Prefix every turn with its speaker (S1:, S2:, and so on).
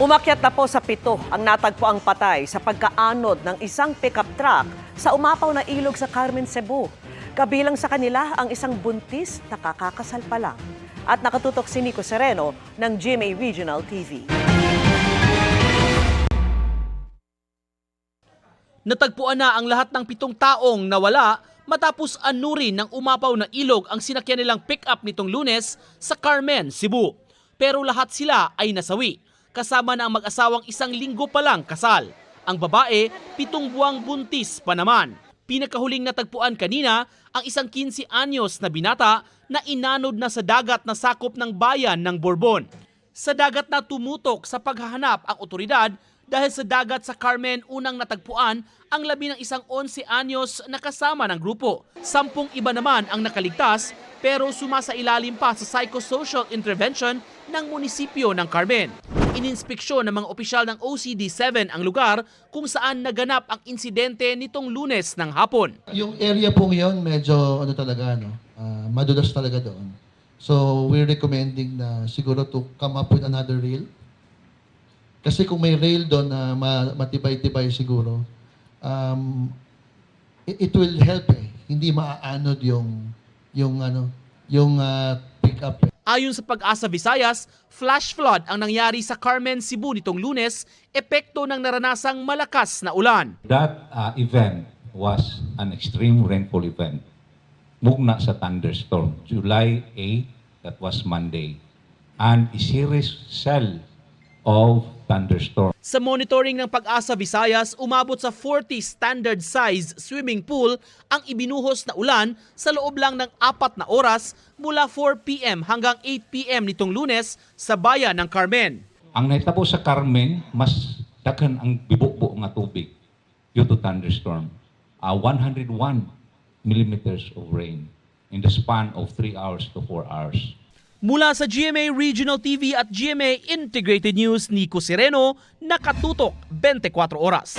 S1: Umakyat na po sa 7 ang natagpuang patay sa pagkaanod ng isang pickup truck sa umapaw na ilog sa Carmen, Cebu. Kabilang sa kanila ang isang buntis na kakakasal pa lang. At nakatutok si Nico Sereno ng GMA Regional TV.
S2: Natagpuan na ang lahat ng 7 taong nawala matapos anurin ng umapaw na ilog ang sinakyan nilang pick-up nitong Lunes sa Carmen, Cebu. Pero lahat sila ay nasawi, kasama na ang mag-asawang 1 linggo pa lang kasal. Ang babae, 7 buwang buntis pa naman. Pinakahuling natagpuan kanina ang isang 15 anyos na binata na inanod na sa dagat na sakop ng bayan ng Borbon. Sa dagat na tumutok sa paghahanap ang otoridad dahil sa dagat sa Carmen unang natagpuan ang labi ng isang 11 anyos na kasama ng grupo. 10 iba naman ang nakaligtas pero sumasailalim pa sa psychosocial intervention ng munisipyo ng Carmen. Ininspeksyon ng mga opisyal ng OCD-7 ang lugar kung saan naganap ang insidente nitong Lunes ng hapon.
S3: Yung area pong yun, medyo madulas talaga doon. So we're recommending na siguro to come up with another rail. Kasi kung may rail doon na matibay-tibay siguro, it will help Hindi maaanod yung pick-up.
S2: Ayon sa Pag-asa Visayas, flash flood ang nangyari sa Carmen, Cebu nitong Lunes, epekto ng naranasang malakas na ulan.
S4: That event was an extreme rainfall event. Mugna sa thunderstorm, July 8, that was Monday, and a series cell of thunderstorm.
S2: Sa monitoring ng Pag-asa Visayas, umabot sa 40 standard size swimming pool ang ibinuhos na ulan sa loob lang ng 4 na oras mula 4 p.m. hanggang 8 p.m. nitong Lunes sa bayan ng Carmen.
S4: Ang naitabo sa Carmen, mas daghan ang bibubo nga tubig due to thunderstorm. 101 millimeters of rain in the span of 3 hours to 4 hours.
S2: Mula sa GMA Regional TV at GMA Integrated News, Nico Sereno, nakatutok 24 oras.